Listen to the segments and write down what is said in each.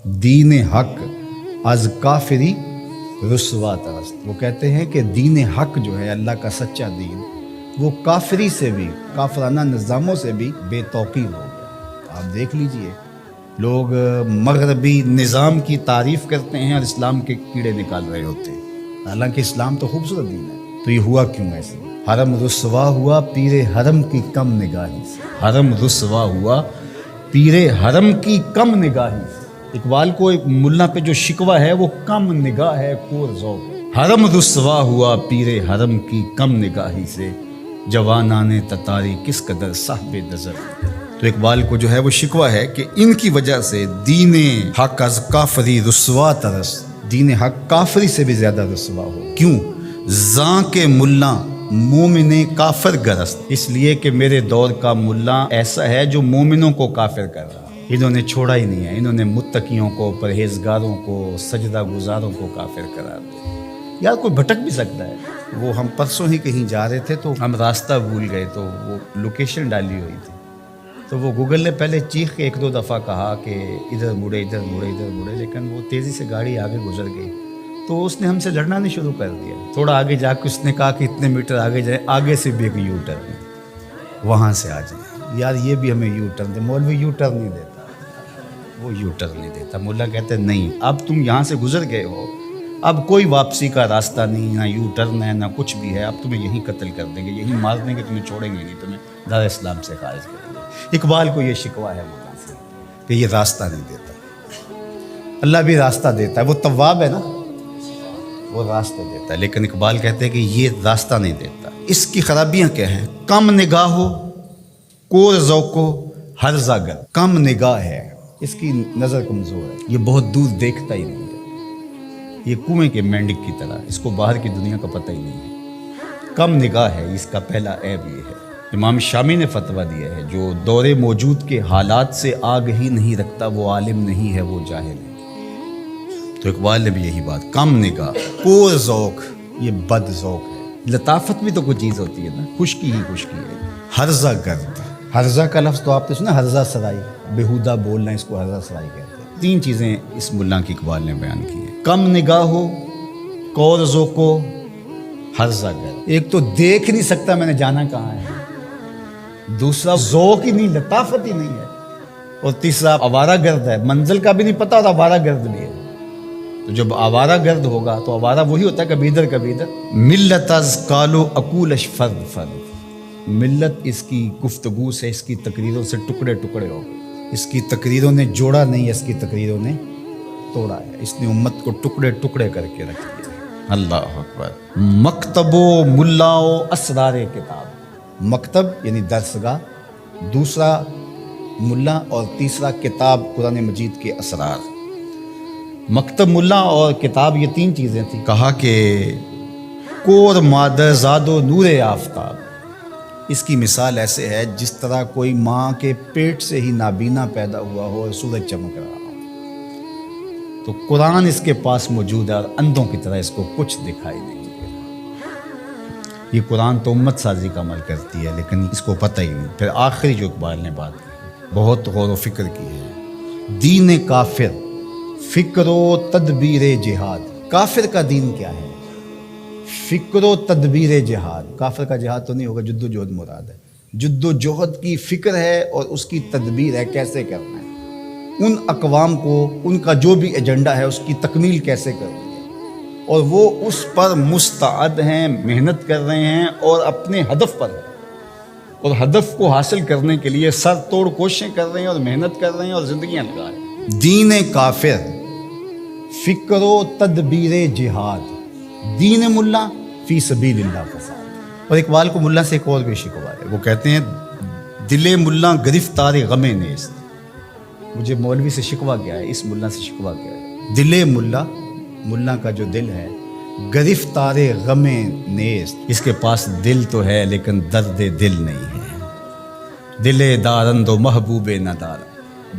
دین حق از کافری رسوا ترست. وہ کہتے ہیں کہ دین حق جو ہے اللہ کا سچا دین وہ کافری سے بھی، کافرانہ نظاموں سے بھی بے توقیر ہو گیا. آپ دیکھ لیجئے لوگ مغربی نظام کی تعریف کرتے ہیں اور اسلام کے کیڑے نکال رہے ہوتے ہیں، حالانکہ اسلام تو خوبصورت دین ہے. تو یہ ہوا کیوں ایسے؟ حرم رسوا ہوا پیر حرم کی کم نگاہی سے. حرم رسوا ہوا پیر حرم کی کم نگاہی سے. اقبال کو ایک ملا پہ جو شکوہ ہے وہ کم نگاہ ہے، کور ذوق. حرم رسوا ہوا پیر حرم کی کم نگاہی سے، جوانان تتاری کس قدر صاحب نظر. تو اقبال کو جو ہے وہ شکوہ ہے کہ ان کی وجہ سے دین حق از کافری رسوا ترس، دین حق کافری سے بھی زیادہ رسوا ہو. کیوں؟ زاں کے ملا مومن کافر گرست، اس لیے کہ میرے دور کا ملا ایسا ہے جو مومنوں کو کافر کر رہا. انہوں نے چھوڑا ہی نہیں ہے، انہوں نے متقیوں کو، پرہیزگاروں کو، سجدہ گزاروں کو کافر قرار دیا. یار کوئی بھٹک بھی سکتا ہے. وہ ہم پرسوں ہی کہیں جا رہے تھے تو ہم راستہ بھول گئے، تو وہ لوکیشن ڈالی ہوئی تھی، تو وہ گوگل نے پہلے چیخ کے ایک دو دفعہ کہا کہ ادھر مڑے ادھر مڑے ادھر مڑے، لیکن وہ تیزی سے گاڑی آگے گزر گئی تو اس نے ہم سے لڑنا نہیں شروع کر دیا. تھوڑا آگے جا کے اس نے کہا کہ اتنے میٹر آگے جائیں، آگے سے بھی ایک یو ٹرن ہے، وہاں سے آ جائیں. یار یہ بھی ہمیں یو ٹرن دے. مولوی یو ٹرن نہیں دیتا، وہ یو ٹرن نہیں دیتا. ملا کہتے نہیں، اب تم یہاں سے گزر گئے ہو، اب کوئی واپسی کا راستہ نہیں، نہ یو ٹرن ہے نہ کچھ بھی ہے. اب تمہیں یہیں قتل کر دیں گے، یہیں مار دیں گے، تمہیں چھوڑیں گے نہیں، تمہیں دار اسلام سے خارج کریں گے. اقبال کو یہ شکوہ ہے ملا سے کہ یہ راستہ نہیں دیتا. اللہ بھی راستہ دیتا ہے، وہ تواب ہے نا، وہ راستہ دیتا ہے. لیکن اقبال کہتے ہیں کہ یہ راستہ نہیں دیتا. اس کی خرابیاں کیا ہیں؟ کم نگاہ ہو، کور ذوق ہو، ہر زاگر. کم نگاہ ہے، اس کی نظر کمزور ہے، یہ بہت دور دیکھتا ہی نہیں ہے. یہ کنویں کے مینڈک کی طرح، اس کو باہر کی دنیا کا پتہ ہی نہیں ہے. کم نگاہ ہے، اس کا پہلا عیب یہ ہے. امام شامی نے فتویٰ دیا ہے جو دور موجود کے حالات سے آگہی نہیں رکھتا وہ عالم نہیں ہے، وہ جاہل ہے. تو اقبال نے بھی یہی بات، کم نگاہ، کور ذوق، یہ بد ذوق ہے. لطافت بھی تو کوئی چیز ہوتی ہے نا، خشکی ہی خشکی ہے. ہرزہ گرد، ہرزہ کا لفظ تو آپ نے سنا، ہرزہ سرائی، بیہودہ بولنا، اس کو ہرزہ سرائی کہتے ہیں. تین چیزیں اس ملا کی اقبال نے بیان کی ہیں: کم نگاہ ہو، کور ذوق ہو، ہرزہ گرد. ایک تو دیکھ نہیں سکتا میں نے جانا کہاں ہے، دوسرا ذوق ہی نہیں، لطافت ہی نہیں ہے، اور تیسرا آوارہ گرد ہے، منزل کا بھی نہیں پتا اور آوارہ گرد بھی ہے. تو جب آوارہ گرد ہوگا تو آوارہ وہی ہوتا ہے کبھی ادھر کبھی ادھر. ملت از کالو اکولش فرد فرد، ملت اس کی گفتگو سے، اس کی تقریروں سے ٹکڑے ٹکڑے ہو گئے. اس کی تقریروں نے جوڑا نہیں، اس کی تقریروں نے توڑا ہے. اس نے امت کو ٹکڑے ٹکڑے کر کے رکھ دیا. اللہ اکبر. مکتب و ملا و اسرار کتاب، مکتب یعنی درسگاہ، دوسرا ملا اور تیسرا کتاب قرآن مجید کے اسرار. مکتب، ملا اور کتاب، یہ تین چیزیں تھیں. کہا کہ کور مادر زاد و نور آفتاب، اس کی مثال ایسے ہے جس طرح کوئی ماں کے پیٹ سے ہی نابینا پیدا ہوا ہو اور سورج چمک رہا ہو. تو قرآن اس کے پاس موجود ہے اور اندھوں کی طرح اس کو کچھ دکھائی نہیں دیتا. یہ قرآن تو امت سازی کا عمل کرتی ہے لیکن اس کو پتہ ہی نہیں. پھر آخری جو اقبال نے بات کی، بہت غور و فکر کی ہے، دین کافر فکر و تدبیر جہاد. کافر کا دین کیا ہے؟ فکر و تدبیر جہاد. کافر کا جہاد تو نہیں ہوگا، جد و جہد مراد ہے. جد و جہد کی فکر ہے اور اس کی تدبیر ہے، کیسے کرنا ہے، ان اقوام کو ان کا جو بھی ایجنڈا ہے اس کی تکمیل کیسے کرنی ہے، اور وہ اس پر مستعد ہیں، محنت کر رہے ہیں اور اپنے ہدف پر ہیں، اور ہدف کو حاصل کرنے کے لیے سر توڑ کوششیں کر رہے ہیں اور محنت کر رہے ہیں اور زندگیاں لگا رہے ہیں. دین کافر فکر و تدبیر جہاد، دین ملا فی سبیل اللہ فساد. اور اقبال کو ملا سے ایک اور بھی شکوہ ہے. وہ کہتے ہیں دل ملا گرفتار غم نیست. مجھے مولوی سے شکوہ کیا ہے، اس ملا سے شکوہ کیا ہے؟ دل ملا، ملا کا جو دل ہے، گرفتار غم نیست، اس کے پاس دل تو ہے لیکن درد دل نہیں ہے. دل دارند و محبوب ندار،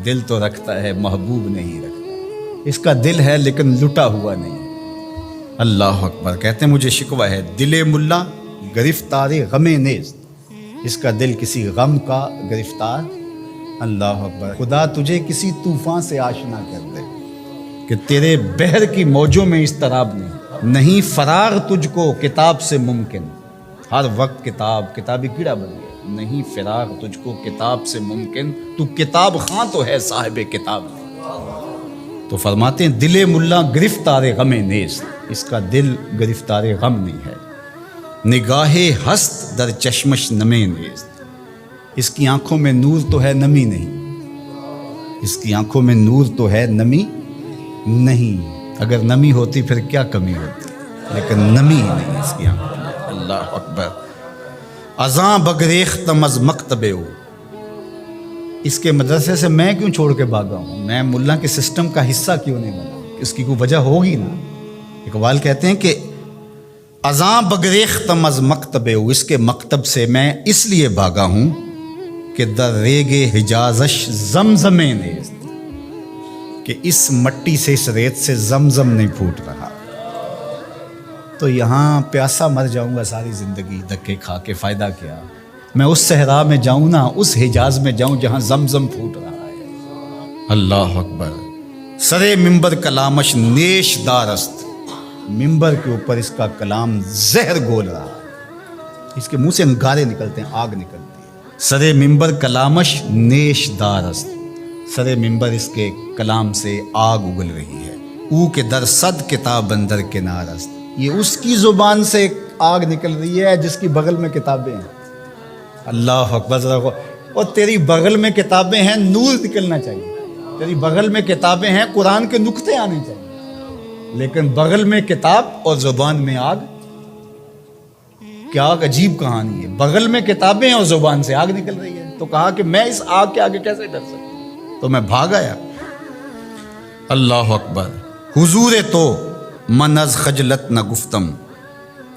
دل تو رکھتا ہے محبوب نہیں رکھتا. اس کا دل ہے لیکن لٹا ہوا نہیں. اللہ اکبر. کہتے ہیں مجھے شکوہ ہے دل ملا گرفتار غم نیست، اس کا دل کسی غم کا گرفتار. اللہ اکبر. خدا تجھے کسی طوفان سے آشنا کر دے. کہ تیرے بحر کی موجوں میں اضطراب نہیں فراغ تجھ کو کتاب سے ممکن، ہر وقت کتابی کیڑا بن گیا، نہیں فراغ تجھ کو کتاب سے ممکن، تو کتاب خاں تو ہے صاحب کتاب نہیں۔ تو فرماتے ہیں دل ملا گرفتار غم نیست، اس کا دل گرفتار غم نہیں ہے، نگاہ ہست در چشمش نمے نیست، اس کی آنکھوں میں نور تو ہے نمی نہیں، اس کی آنکھوں میں نور تو ہے نمی نہیں، اگر نمی ہوتی پھر کیا کمی ہوتی، لیکن نمی ہی نہیں اس کی آنکھوں میں۔ اللہ اکبر۔ ازاں بگریختم از مکتبے ہو، اس کے مدرسے سے میں کیوں چھوڑ کے بھاگا ہوں، میں ملا کے سسٹم کا حصہ کیوں نہیں بنا، اس کی کوئی وجہ ہوگی نا۔ اقبال کہتے ہیں کہ ازاں بگریختم از مکتبے ہو، اس کے مکتب سے میں اس لیے بھاگا ہوں کہ در ریگ حجازش زمزم نیست، کہ اس مٹی سے اس ریت سے زمزم نہیں پھوٹ رہا، تو یہاں پیاسا مر جاؤں گا ساری زندگی، دھکے کھا کے فائدہ کیا، میں اس صحرا میں جاؤں نا، اس حجاز میں جاؤں جہاں زمزم پھوٹ رہا ہے۔ اللہ اکبر۔ سرے ممبر کلامش نیش دارست، ممبر کے اوپر اس کا کلام زہر گول رہا ہے، اس کے منہ سے انگارے نکلتے ہیں، آگ نکلتی ہے۔ سرے ممبر کلامش نیش دارست، سرے ممبر اس کے کلام سے آگ اگل رہی ہے۔ او کے در صد کتاب اندر کنارست، یہ اس کی زبان سے آگ نکل رہی ہے جس کی بغل میں کتابیں ہیں۔ اللہ اکبر۔ اور تیری بغل میں کتابیں ہیں، نور نکلنا چاہیے، تیری بغل میں کتابیں ہیں، قرآن کے نقطے آنے چاہیے، لیکن بغل میں کتاب اور زبان میں آگ، کیا عجیب کہانی ہے، بغل میں کتابیں اور زبان سے آگ نکل رہی ہے، تو کہا کہ میں اس آگ کے آگے کیسے ڈر سکتا ہوں، تو میں بھاگ آیا۔ اللہ اکبر۔ حضور تو من از خجلت نہ گفتم،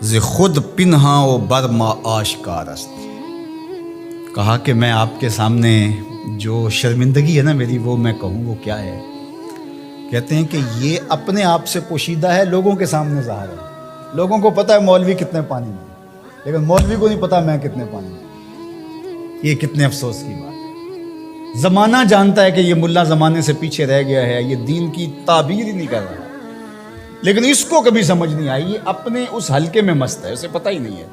ز خود پنہاں و برما آشکارست، کہا کہ میں آپ کے سامنے جو شرمندگی ہے نا میری، وہ میں کہوں وہ کیا ہے؟ کہتے ہیں کہ یہ اپنے آپ سے پوشیدہ ہے، لوگوں کے سامنے ظاہر ہے، لوگوں کو پتہ ہے مولوی کتنے پانی میں، لیکن مولوی کو نہیں پتا میں کتنے پانی میں۔ یہ کتنے افسوس کی بات ہے، زمانہ جانتا ہے کہ یہ ملا زمانے سے پیچھے رہ گیا ہے، یہ دین کی تعبیر ہی نہیں کر رہا، لیکن اس کو کبھی سمجھ نہیں آئی، یہ اپنے اس حلقے میں مست ہے، اسے پتہ ہی نہیں ہے۔